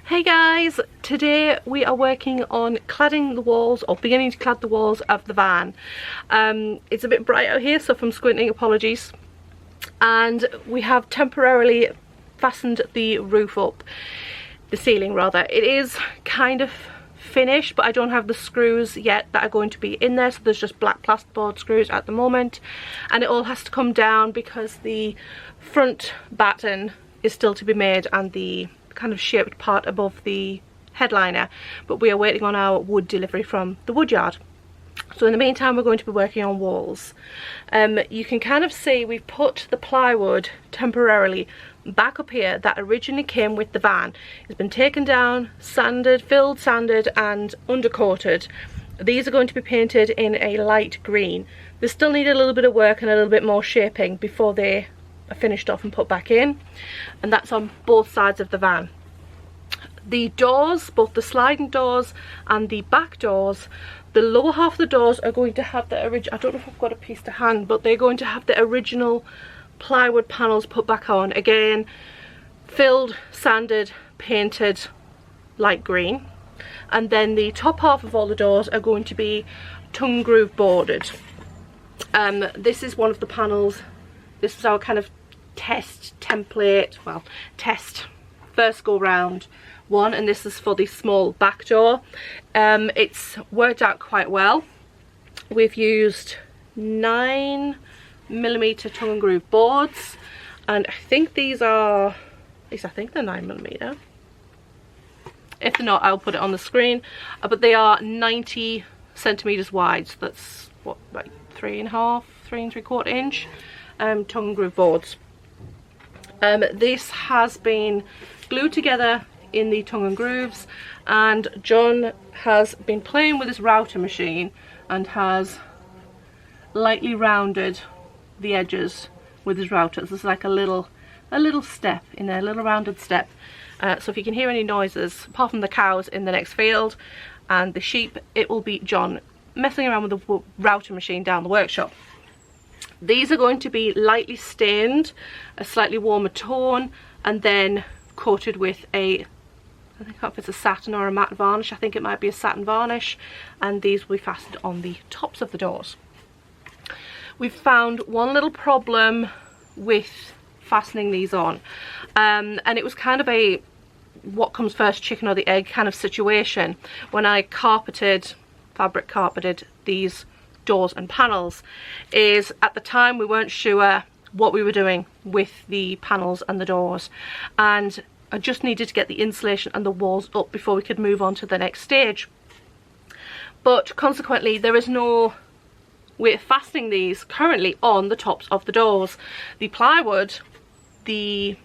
Hey guys, today we are working on cladding the walls, or beginning to clad the walls of the van. It's a bit bright out here, so if I'm squinting, apologies. And we have temporarily fastened the roof up, the ceiling rather. It is kind of finished, but I don't have the screws yet that are going to be in there, so there's just black plasterboard screws at the moment. And it all has to come down because the front batten is still to be made and the kind of shaped part above the headliner, but we are waiting on our wood delivery from the wood yard. So in the meantime we're going to be working on walls. You can kind of see we've put the plywood temporarily back up here that originally came with the van. It's been taken down, sanded, filled, sanded and undercoated. These are going to be painted in a light green. They still need a little bit of work and a little bit more shaping before they are finished off and put back in, and that's on both sides of the van. The doors, both the sliding doors and the back doors, the lower half of the doors are going to have the original, I don't know if I've got a piece to hand, but they're going to have the original plywood panels put back on, again filled, sanded, painted light green. And then the top half of all the doors are going to be tongue groove boarded. This is one of the panels. This is our kind of test template, well, test first go round one, and this is for the small back door. It's worked out quite well. We've used 9mm tongue and groove boards, and I think these are, at least I think they're 9mm. If they're not, I'll put it on the screen. But they are 90 centimeters wide, so that's what, like 3.5, 3 3/4 inch. Tongue and groove boards. This has been glued together in the tongue and grooves, and John has been playing with his router machine and has lightly rounded the edges with his routers. There's like a little step in there, a little rounded step. So if you can hear any noises, apart from the cows in the next field and the sheep, it will be John messing around with the router machine down the workshop. These are going to be lightly stained, a slightly warmer tone, and then coated with a, I think if it's a satin or a matte varnish, I think it might be a satin varnish, and these will be fastened on the tops of the doors. We've found one little problem with fastening these on, and it was kind of a what comes first, chicken or the egg kind of situation when I fabric carpeted these doors and panels. Is at the time we weren't sure what we were doing with the panels and the doors, and I just needed to get the insulation and the walls up before we could move on to the next stage. But consequently there is no way of fastening these currently on the tops of the doors. The plywood, the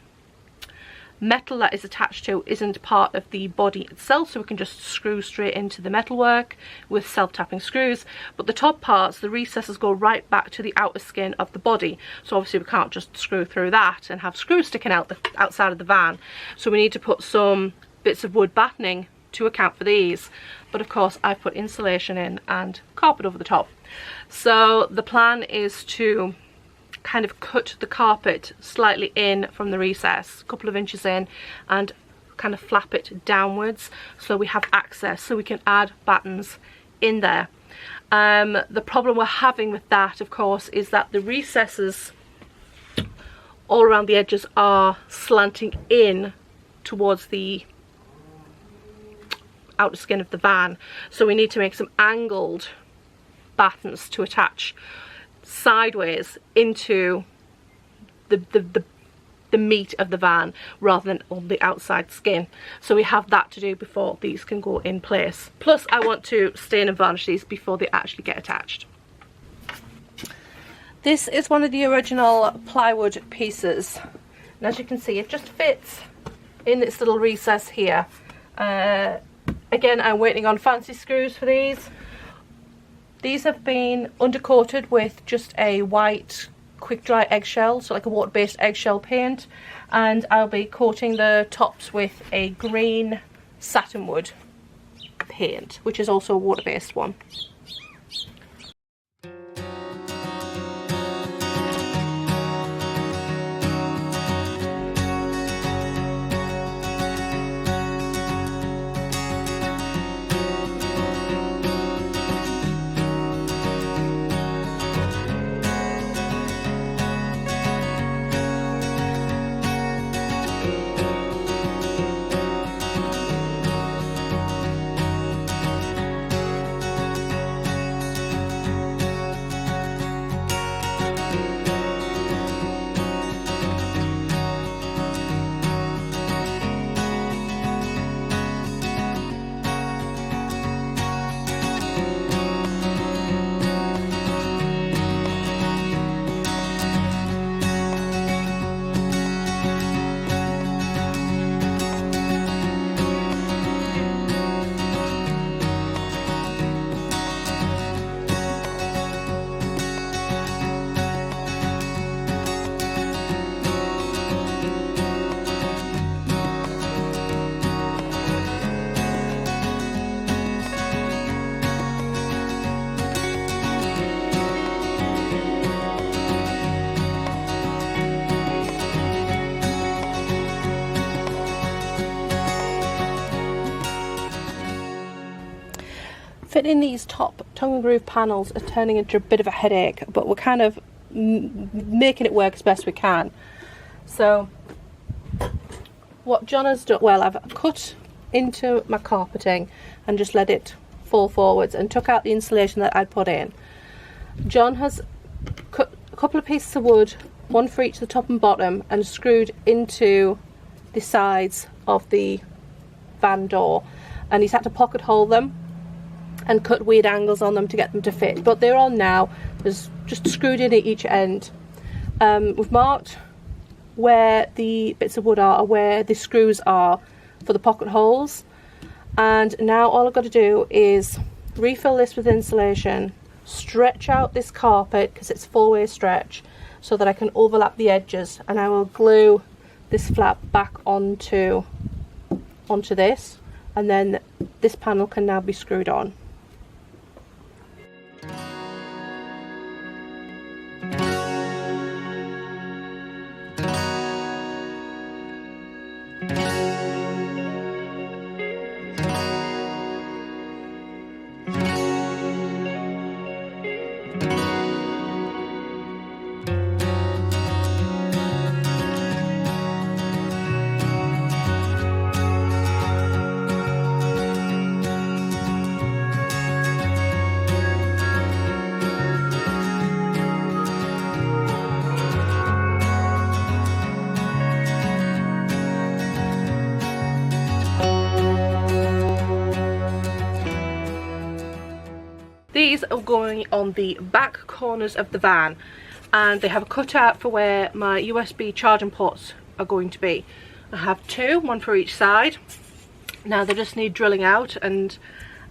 metal that is attached to, isn't part of the body itself, so we can just screw straight into the metalwork with self-tapping screws, but the top parts, the recesses, go right back to the outer skin of the body, so obviously we can't just screw through that and have screws sticking out the outside of the van, so we need to put some bits of wood battening to account for these. But of course I've put insulation in and carpet over the top, so the plan is to kind of cut the carpet slightly in from the recess, a couple of inches in, and kind of flap it downwards so we have access, so we can add battens in there. The problem we're having with that, of course, is that the recesses all around the edges are slanting in towards the outer skin of the van, so we need to make some angled battens to attach sideways into the meat of the van rather than on the outside skin. So we have that to do before these can go in place. Plus I want to stain and varnish these before they actually get attached. This is one of the original plywood pieces, and as you can see it just fits in this little recess here. Again, I'm waiting on fancy screws for these. These have been undercoated with just a white quick dry eggshell, so like a water-based eggshell paint, and I'll be coating the tops with a green satinwood paint, which is also a water-based one. Fitting these top tongue and groove panels are turning into a bit of a headache, but we're kind of making it work as best we can. So what John has done, well, I've cut into my carpeting and just let it fall forwards and took out the insulation that I'd put in. John has cut a couple of pieces of wood, one for each the top and bottom, and screwed into the sides of the van door, and he's had to pocket hole them and cut weird angles on them to get them to fit, but they're on now. There's just screwed in at each end. We've marked where the bits of wood are, or where the screws are for the pocket holes, and now all I've got to do is refill this with insulation, stretch out this carpet because it's full-way stretch so that I can overlap the edges, and I will glue this flap back onto this, and then this panel can now be screwed on. These are going on the back corners of the van, and they have a cutout for where my USB charging ports are going to be. I have two, one for each side. Now they just need drilling out, and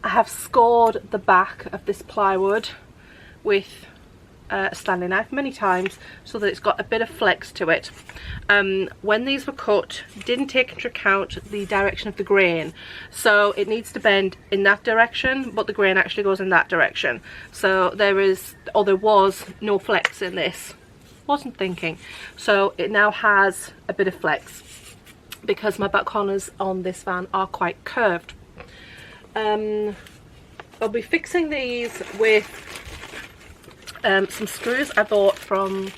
I have scored the back of this plywood with a Stanley knife many times so that it's got a bit of flex to it. When these were cut, didn't take into account the direction of the grain, so it needs to bend in that direction, but the grain actually goes in that direction. So there was no flex in this. Wasn't thinking. So it now has a bit of flex because my back corners on this van are quite curved. I'll be fixing these with some screws I bought from,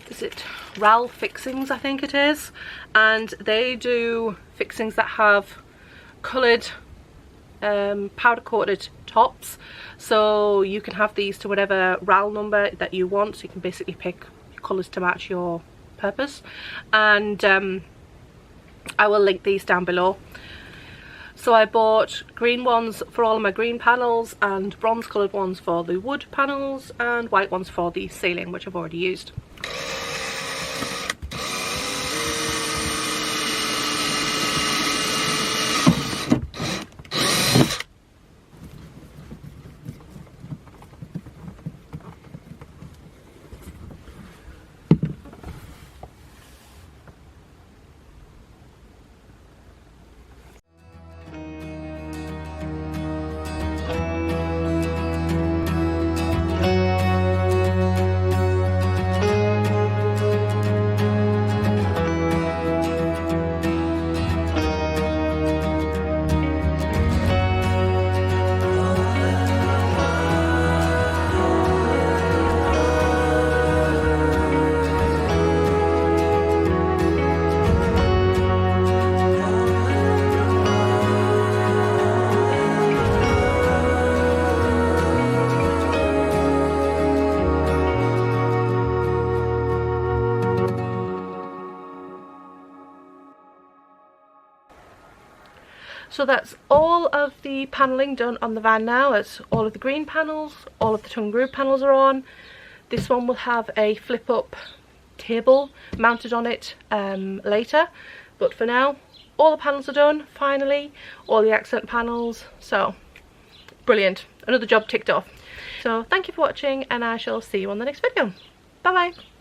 is it RAL Fixings, I think it is, and they do fixings that have coloured powder coated tops, so you can have these to whatever RAL number that you want, so you can basically pick colours to match your purpose, and I will link these down below. So I bought green ones for all of my green panels, and bronze coloured ones for the wood panels, and white ones for the ceiling, which I've already used. So that's all of the panelling done on the van now. It's all of the green panels, all of the tongue groove panels are on. This one will have a flip up table mounted on it later, but for now all the panels are done finally, all the accent panels, so brilliant, another job ticked off. So thank you for watching, and I shall see you on the next video. Bye bye.